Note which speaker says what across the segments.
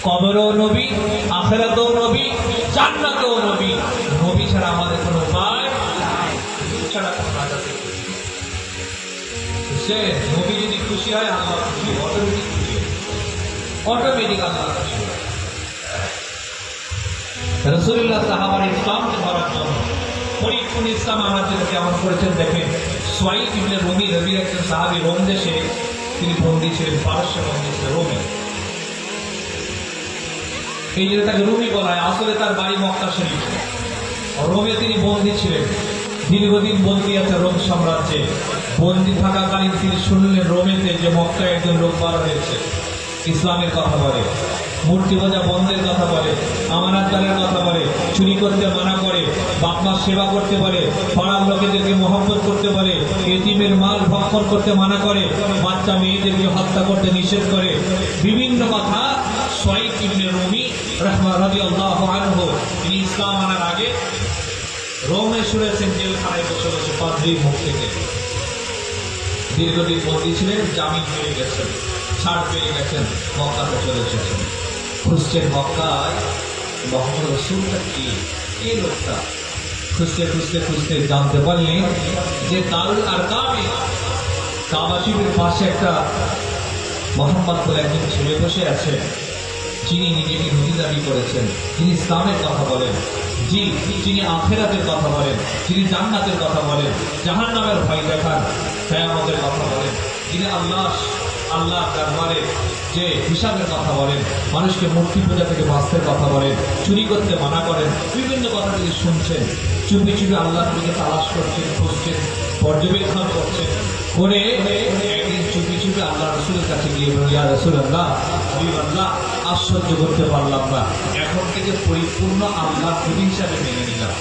Speaker 1: কবরও নবী, আখিরাতেও নবী, জান্নাতেও নবী। নবী ছাড়া আমাদের কোনো উপায় ছাড়া কোনো রাজা থেকে সে নবী যদি খুশি হয় আল্লাহ খুশি, অটোমেটিক খুশি, অটোমেটিক আল্লাহ খুশি। রাসূলুল্লাহ সাহাবার ইসলামকে ধরার জন্য পরিপূর্ণ ইসলাম আমার জন্য কেমন করেছেন দেখেন। সুয়াইদ ইবনে রুমি নবীর একজন সাহাবী, রোম দেশে তিনি বন্দী ছিলেন, পারস্য বন্দী ছিলেন রোমে। এই জন্য তাকে রুমি বলা হয়, আসলে তার বাড়ি মক্কা শরীফ। রোমে তিনি বন্দী ছিলেন, দীর্ঘদিন বন্দী আছে রোম সাম্রাজ্যে। বন্দী থাকাকালীন তিনি শুনলেন রোমেতে যে মক্কায় একজন লোক বার হয়েছে, ইসলামের কথা বলে, মূর্তি পূজা বন্ধের কথা বলে, আমানতদারের কথা বলে, চুরি করতে মানা করে, বাপ মার সেবা করতে বলে, পাড়ার লোকেদেরকে মহব্বত করতে বলে, এতিমের মাল ভক্ষণ করতে মানা করে, বাচ্চা মেয়েদেরকে হত্যা করতে নিষেধ করে, বিভিন্ন কথা। সুয়াইদ ইবনে রুমি রাদিয়াল্লাহু আনহু তিনি ইসলাম আনার আগে রোমে শুনেছেন, জেলখানায় বসে বসে পাদ্রীর মুখ থেকে। দীর্ঘদিন বন্দী ছিলেন, জামিন পেয়ে গেছেন, ছাড় পেয়ে গেছেন, মক্কাতে চলে এসেছেন। খুঁজছেন মক্কায় মুহাম্মদ রাসূলটা কি, এই লোকটা। খুঁজতে খুঁজতে খুঁজতে জানতে পারলেন যে দারুল আরকামে কাবা শরীফের পাশে একটা মোহাম্মদ বলে একজন ছেলে বসে আছেন, যিনি নিজেকে নবী দাবি করেছেন, যিনি ইসলামের কথা বলেন, যিনি আখিরাতের কথা বলেন, যিনি জান্নাতের কথা বলেন, জাহান্নামের ভয় দেখান, কিয়ামতের কথা বলেন, যিনি আল্লাহ দরবারে যে হিসাবের কথা বলেন, মানুষকে মূর্তি পূজা থেকে বাঁচতে কথা বলেন, চুরি করতে মানা করেন, বিভিন্ন কথা তিনি শুনছেন। চুপি চুপি আল্লাহর দিকে তালাশ করছেন, খুঁজছেন, পর্যবেক্ষণ করছেন। করে একদিন চুপি চুপি আল্লাহ রাসূলের কাছে গিয়ে বলেন, ইয়া রাসূলুল্লাহ, হাবিবাল্লাহ, আশ্চর্য করতে পারলাম না, এখন থেকে পরিপূর্ণ আল্লাহর নবী হিসাবে মেনে নিলাম।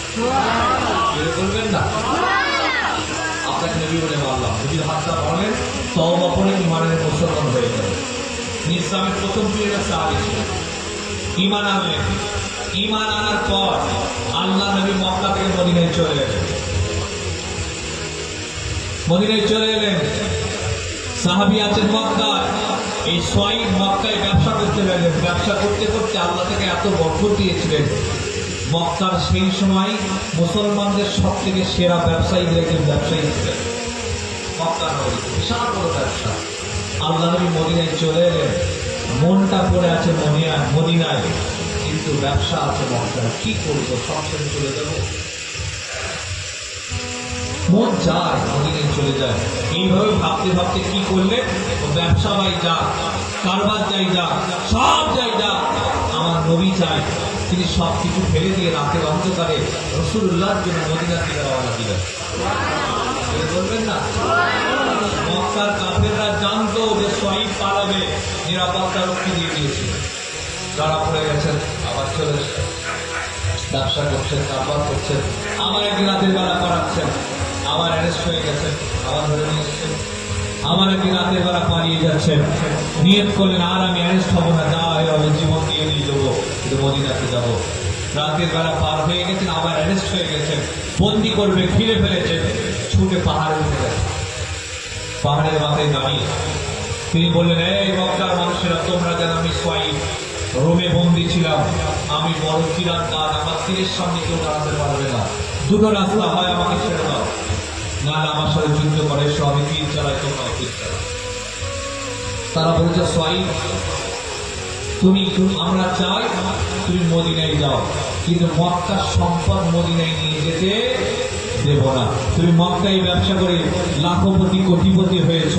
Speaker 1: বলবেন না আপনাকে নবী বলে মানলাম, নবীর হাতটা বলেন, তওবা করে ঈমানের মুসলমান হয়ে গেল। ইসলামের প্রথম পিরিয়ডে সাহাবী ছিলেন, ঈমান আনলেন। ঈমান আনার পর আল্লাহ নবী মক্কা থেকে মদিনায় চলে এলেন। মদিনায় চলে এলেন, সাহাবী আছেন মক্কায়। এই সুয়াইদ মক্কায় ব্যবসা করতে লাগলেন। ব্যবসা করতে করতে আল্লাহ থেকে এত বরকত দিয়েছিলেন, মক্কার সেই সময় মুসলমানদের সব থেকে সেরা ব্যবসায়ীদের একজন ব্যবসায়ী ছিলেন। মক্কা নগরী বিশাল বড় ব্যবসা। আল্লাহ নবী মদিনায় চলে এলেন, মনটা পড়ে আছে মদিনায়, কিন্তু ব্যবসা আছে মক্কায়। কি করবো, সব ছেড়ে চলে যাবো? মন যায় মদিনায় চলে যায়। এইভাবে ভাবতে ভাবতে কি করলে, ব্যবসা বাই যা, কারবার যাই যা, সব যাই যা, আমার নবী চাই। তিনি সব কিছু ফেলে দিয়ে রাতের অন্ধকারে রাসূলুল্লাহর জন্য মদিনা থেকে রওনা দিলেন। বলবেন না, মক্কার কাফেররা জানতো যে সুয়াইদ পালাবে, নিরাপত্তা রক্ষী দিয়ে দিয়েছিল। যারা পড়ে গেছেন আবার চলে এসেছেন, ব্যবসা করছেন, কারবার করছেন, আবার একদিন রাতের বেলা করাচ্ছেন, আবার অ্যারেস্ট হয়ে গেছেন, আবার ধরে নিয়ে এসছেন, আবার একদিন রাতের বেলা পালিয়ে যাচ্ছেন। নিয়ত করলেন আর আমি অ্যারেস্ট হবো না, যা হয় হবে, জীবন দিয়ে নিয়ে যাবো, কিন্তু মদিনাতে যাবো। রাতের বেলা পার হয়ে গেছেন, আবার অ্যারেস্ট হয়ে গেছেন, বন্দি করবে, ঘিরে ফেলেছেন। ছুটে পাহাড়ে উঠে গেছেন, পাহাড়ের মাথায় দাঁড়িয়ে তিনি বললেন, এই মক্কার মানুষেরা, তোমরা যেন, আমি সুয়াইদ রোমে বন্দী ছিলাম, আমি বড় তীরার কাজ, আমার তীরের সামনে কেউ দাঁড়াতে পারবে না। দুটো রাস্তা, হয় আমাকে ছেড়ে দাও, না আমার সাথে যুদ্ধ করে এসো, আমি তীর চালাই, তোমরা তীর চালাও। তারা বলেছে, সুয়াইদ আমরা চাই তুমি মদিনায় যাও, কিন্তু মক্কার সম্পদ মদিনায় নিয়ে যেতে দেব না। তুমি মক্কায় ব্যবসা করে লাখপতি কোটিপতি হয়েছ,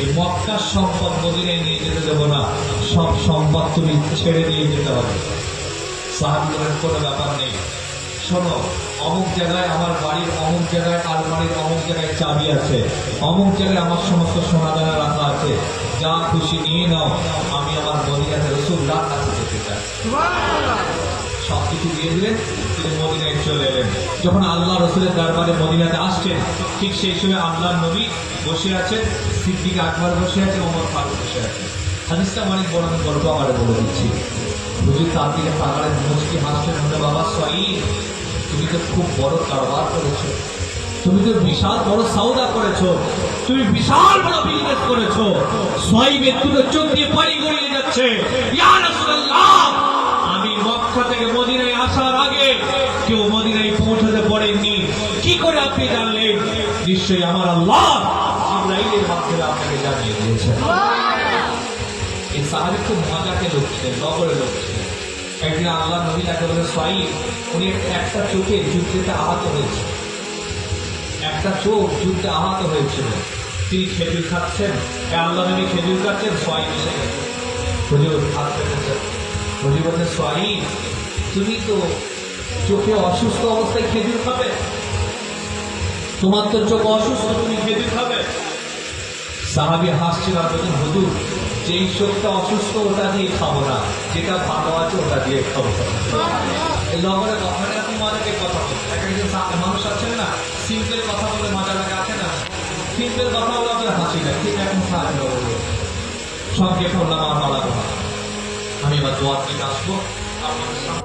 Speaker 1: এই মক্কার সম্পদ মদিনায় নিয়ে যেতে দেব না, সব সম্পদ তুমি ছেড়ে দিয়ে যেতে হবে। সাহাবীদের কোনো ব্যাপার নেই, শোনো, অমুক জায়গায় আমার বাড়ির অমুক জায়গায় আলমারির অমুক জায়গায় চাবি আছে, অমুক জায়গায় আমার সমস্ত সোনাদানা রাখা আছে, যা খুশি নিয়ে নাও, আমি আমার মদিনাতে রাসূলুল্লাহর কাছে যেতে চাই। সব কিছু দিয়ে দিলেন, তিনি মদিনায় চলে এলেন। যখন আল্লাহ রাসূলের দরবারে মদিনাতে আসছেন, ঠিক সেই সময় আল্লাহর নবী বসে আছেন, সিদ্দিক আকবর বসে আছেন, ওমর ফারুক বসে আছেন। হাদিসটা অনেক বড়, আমি গল্প আমার বলে দিচ্ছি। হুজুর তার দিকে তাকালেন, মুচকি হাসছেন, বলে, বাবা সুয়াইদ, তুমি তো খুব বড় কারবার করেছো, তুমি তো বিশাল বড় সওদা করেছো, তুমি বিশাল বড় বিজনেস করেছো। সুয়াইবের দুটো চোখ দিয়ে পানি গড়িয়ে যাচ্ছে। ইয়া রাসূলুল্লাহ, কেউ মদিনায় পৌঁছাতে পারেননি। কি করে আপনি জানলেন? নিশ্চয়ই আমার আল্লাহ জিবরাইলের মাধ্যমে আপনাকে জানিয়ে দিয়েছেন। এই সাহাবী খুব মজাকে লোক ছিলেন, নগরের লোক ছিলেন। একদিন আল্লাহ নবী তাকে বলে সোয়াইব, উনি একটা চোখে যুদ্ধে আহত হয়েছে, একটা চোখ যুদ্ধে আহত হয়েছিল। তিনি খেজুর খাচ্ছেন, আল্লাহ নবী খেজুর খাচ্ছেন, সোয়াইব এসে গেছে। হুজুর হাত পেতেছেন। হুজুর বলছেন, সোয়াইব তুমি তো চোখে অসুস্থ অবস্থায় খেজুর খাবে? তোমার তো চোখ অসুস্থ, তুমি খেজুর খাবে? সাহাবী হাসছিল আর বলছেন, হুজুর যেই চোখটা অসুস্থ ওটা দিয়ে খাবো না, যেটা ভালো আছে ওটা দিয়ে খাবো। এই লগরে কথাটা আপনি মজাকে কথা বলছেন। এক একজন মানুষ আছেন না, সিম্পল কথা বলে মজা লাগে, আছে না? সিম্পল কথা বলে আপনার হাসি লাগে। ঠিক এখন সাহায্য করবো, সংক্ষেপ হলাম আর বলা কথা। আমি এবার দোয়ার দিকে আসবো আপনাদের সামনে।